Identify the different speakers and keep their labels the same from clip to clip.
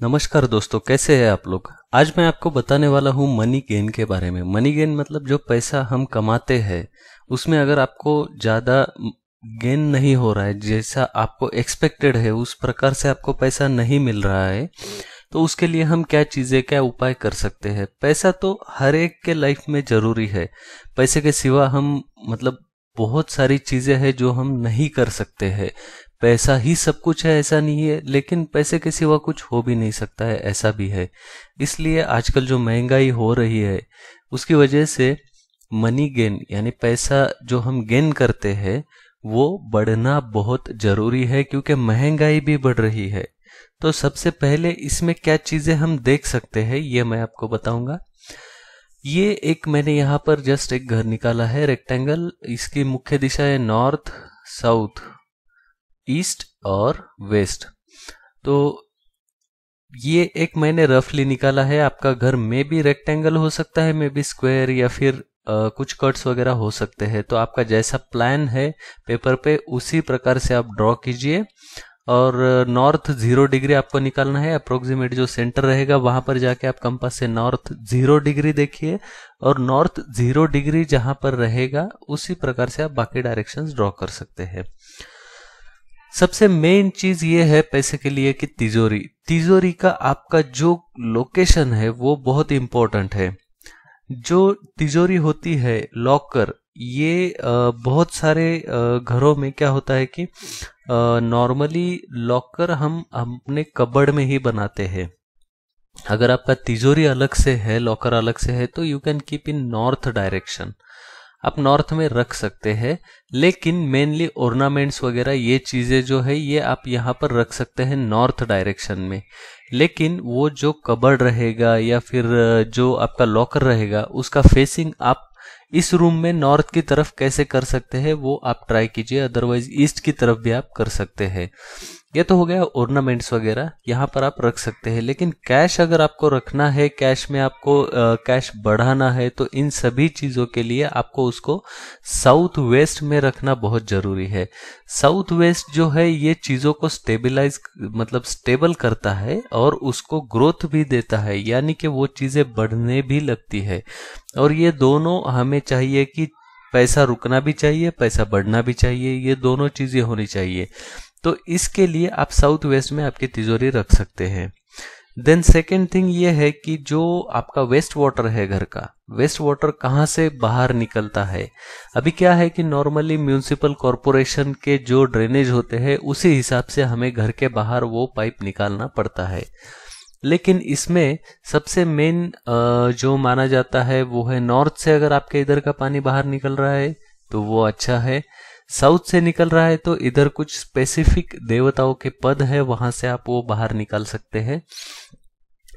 Speaker 1: नमस्कार दोस्तों, कैसे हैं आप लोग। आज मैं आपको बताने वाला हूँ मनी गेन के बारे में। मनी गेन मतलब जो पैसा हम कमाते हैं उसमें अगर आपको ज़्यादा गेन नहीं हो रहा है, जैसा आपको एक्सपेक्टेड है उस प्रकार से आपको पैसा नहीं मिल रहा है, तो उसके लिए हम क्या चीज़ें क्या उपाय कर सकते हैं। पैसा तो हर एक के लाइफ में ज़रूरी है। पैसे के सिवा हम बहुत सारी चीज़ें हैं जो हम नहीं कर सकते हैं। पैसा ही सब कुछ है ऐसा नहीं है, लेकिन पैसे के सिवा कुछ हो भी नहीं सकता है ऐसा भी है। इसलिए आजकल जो महंगाई हो रही है उसकी वजह से मनी गेन यानी पैसा जो हम गेन करते हैं वो बढ़ना बहुत जरूरी है, क्योंकि महंगाई भी बढ़ रही है। तो सबसे पहले इसमें क्या चीजें हम देख सकते हैं ये मैं आपको बताऊंगा। ये एक मैंने यहाँ पर जस्ट एक घर निकाला है रेक्टेंगल। इसकी मुख्य दिशा है नॉर्थ, साउथ, ईस्ट और वेस्ट। तो ये एक मैंने रफली निकाला है। आपका घर में भी रेक्टेंगल हो सकता है, में भी स्क्वायर, या फिर कुछ कट्स वगैरह हो सकते हैं। तो आपका जैसा प्लान है पेपर पे उसी प्रकार से आप ड्रॉ कीजिए। और नॉर्थ 0 डिग्री आपको निकालना है, अप्रोक्सीमेट जो सेंटर रहेगा वहां पर जाके आप कंपास से नॉर्थ 0 डिग्री देखिए, और नॉर्थ 0 डिग्री जहां पर रहेगा उसी प्रकार से आप बाकी डायरेक्शंस ड्रॉ कर सकते हैं। सबसे मेन चीज ये है पैसे के लिए कि तिजोरी तिजोरी का आपका जो लोकेशन है वो बहुत इंपॉर्टेंट है। जो तिजोरी होती है, लॉकर, ये बहुत सारे घरों में क्या होता है कि नॉर्मली लॉकर हम अपने कबर्ड में ही बनाते हैं। अगर आपका तिजोरी अलग से है, लॉकर अलग से है, तो you can keep in north direction, आप नॉर्थ में रख सकते हैं। लेकिन मेनली ऑर्नामेंट्स वगैरह ये चीजें जो है ये आप यहाँ पर रख सकते हैं नॉर्थ डायरेक्शन में। लेकिन वो जो कबर्ड रहेगा या फिर जो आपका लॉकर रहेगा उसका फेसिंग आप इस रूम में नॉर्थ की तरफ कैसे कर सकते हैं वो आप ट्राई कीजिए, अदरवाइज ईस्ट की तरफ भी आप कर सकते हैं। ये तो हो गया ऑर्नामेंट्स वगैरह, यहाँ पर आप रख सकते हैं। लेकिन कैश अगर आपको रखना है, कैश में आपको कैश बढ़ाना है, तो इन सभी चीज़ों के लिए आपको उसको साउथ वेस्ट में रखना बहुत ज़रूरी है। साउथ वेस्ट जो है ये चीज़ों को स्टेबलाइज स्टेबल करता है और उसको ग्रोथ भी देता है, यानी कि वो चीज़ें बढ़ने भी लगती है। और ये दोनों हमें चाहिए कि पैसा रुकना भी चाहिए, पैसा बढ़ना भी चाहिए, ये दोनों चीज़ें होनी चाहिए। तो इसके लिए आप साउथ वेस्ट में आपकी तिजोरी रख सकते हैं। देन सेकेंड थिंग ये है कि जो आपका वेस्ट वाटर है घर का, वेस्ट वाटर कहाँ से बाहर निकलता है। अभी क्या है कि नॉर्मली म्यूनिसिपल कॉरपोरेशन के जो ड्रेनेज होते हैं उसी हिसाब से हमें घर के बाहर वो पाइप निकालना पड़ता है। लेकिन इसमें सबसे मेन जो माना जाता है वो है नॉर्थ से अगर आपके इधर का पानी बाहर निकल रहा है तो वो अच्छा है। साउथ से निकल रहा है तो इधर कुछ स्पेसिफिक देवताओं के पद है, वहां से आप वो बाहर निकाल सकते हैं।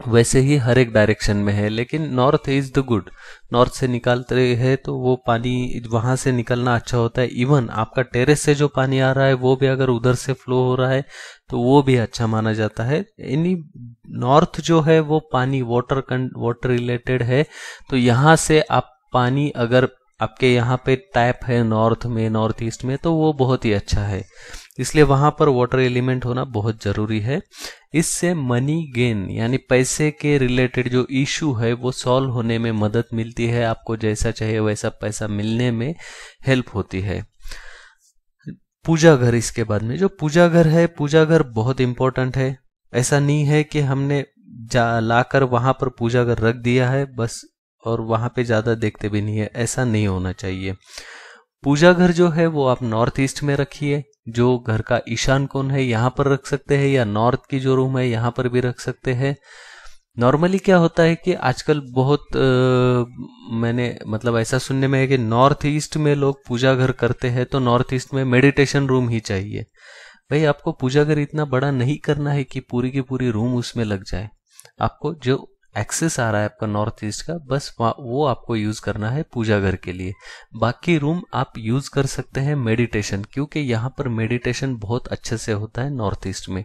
Speaker 1: वैसे ही हर एक डायरेक्शन में है, लेकिन north is the good. North से निकालते हैं तो वो पानी वहां से निकलना अच्छा होता है। इवन आपका टेरेस से जो पानी आ रहा है वो भी अगर उधर से फ्लो हो रहा है तो वो भी अच्छा माना जाता है। यानी नॉर्थ जो है वो पानी वाटर रिलेटेड है। तो यहाँ से आप पानी अगर आपके यहाँ पे टैप है नॉर्थ में, नॉर्थ ईस्ट में, तो वो बहुत ही अच्छा है। इसलिए वहां पर वाटर एलिमेंट होना बहुत जरूरी है। इससे मनी गेन यानी पैसे के रिलेटेड जो इशू है वो सॉल्व होने में मदद मिलती है। आपको जैसा चाहिए वैसा पैसा मिलने में हेल्प होती है। पूजा घर, इसके बाद में जो पूजा घर है, पूजा घर बहुत इंपॉर्टेंट है। ऐसा नहीं है कि हमने लाकर वहां पर पूजा घर रख दिया है बस और वहां पे ज्यादा देखते भी नहीं है, ऐसा नहीं होना चाहिए। पूजा घर जो है वो आप नॉर्थ ईस्ट में रखिए। जो घर का ईशान कोण है यहाँ पर रख सकते हैं, या नॉर्थ की जो रूम है यहाँ पर भी रख सकते हैं। नॉर्मली क्या होता है कि आजकल बहुत मैंने ऐसा सुनने में है कि नॉर्थ ईस्ट में लोग पूजा घर करते हैं तो नॉर्थ ईस्ट में मेडिटेशन रूम ही चाहिए। भाई आपको पूजा घर इतना बड़ा नहीं करना है कि पूरी की पूरी रूम उसमें लग जाए। आपको जो एक्सेस आ रहा है आपका नॉर्थ ईस्ट का, बस वो आपको यूज करना है पूजा घर के लिए। बाकी रूम आप यूज कर सकते हैं मेडिटेशन, क्योंकि यहाँ पर मेडिटेशन बहुत अच्छे से होता है नॉर्थ ईस्ट में।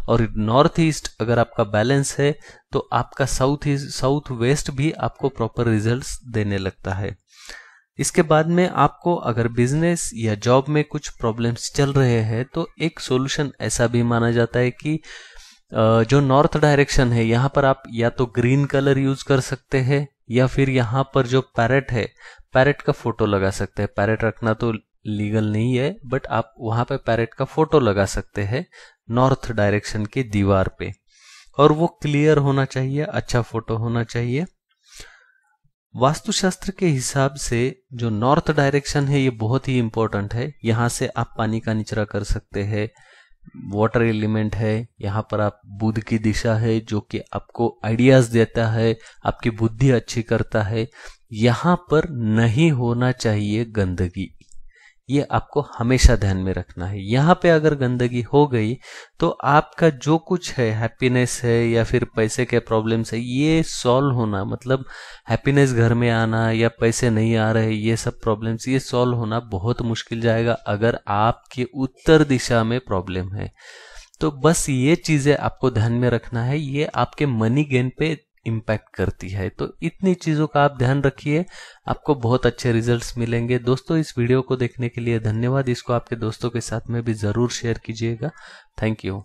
Speaker 1: और नॉर्थ ईस्ट अगर आपका बैलेंस है तो आपका साउथ वेस्ट भी आपको प्रॉपर रिजल्ट्स देने लगता है। इसके बाद में आपको अगर बिजनेस या जॉब में कुछ प्रॉब्लम्स चल रहे हैं तो एक सॉल्यूशन ऐसा भी माना जाता है कि जो नॉर्थ डायरेक्शन है यहाँ पर आप या तो ग्रीन कलर यूज कर सकते हैं या फिर यहाँ पर जो पैरेट है, पैरेट का फोटो लगा सकते हैं। पैरेट रखना तो लीगल नहीं है, बट आप वहां पे पैरेट का फोटो लगा सकते हैं नॉर्थ डायरेक्शन की दीवार पे, और वो क्लियर होना चाहिए, अच्छा फोटो होना चाहिए। वास्तुशास्त्र के हिसाब से जो नॉर्थ डायरेक्शन है ये बहुत ही इंपॉर्टेंट है। यहाँ से आप पानी का निचरा कर सकते हैं, वाटर एलिमेंट है, यहाँ पर आप बुध की दिशा है जो कि आपको आइडियाज देता है, आपकी बुद्धि अच्छी करता है। यहाँ पर नहीं होना चाहिए गंदगी, ये आपको हमेशा ध्यान में रखना है। यहाँ पे अगर गंदगी हो गई तो आपका जो कुछ है, हैप्पीनेस है या फिर पैसे के प्रॉब्लम्स है, ये सॉल्व होना, मतलब हैप्पीनेस घर में आना या पैसे नहीं आ रहे, ये सब प्रॉब्लम्स ये सॉल्व होना बहुत मुश्किल जाएगा अगर आपके उत्तर दिशा में प्रॉब्लम है। तो बस ये चीजें आपको ध्यान में रखना है, ये आपके मनी गेन पे इम्पैक्ट करती है। तो इतनी चीजों का आप ध्यान रखिए, आपको बहुत अच्छे रिजल्ट्स मिलेंगे। दोस्तों, इस वीडियो को देखने के लिए धन्यवाद। इसको आपके दोस्तों के साथ में भी जरूर शेयर कीजिएगा। Thank you.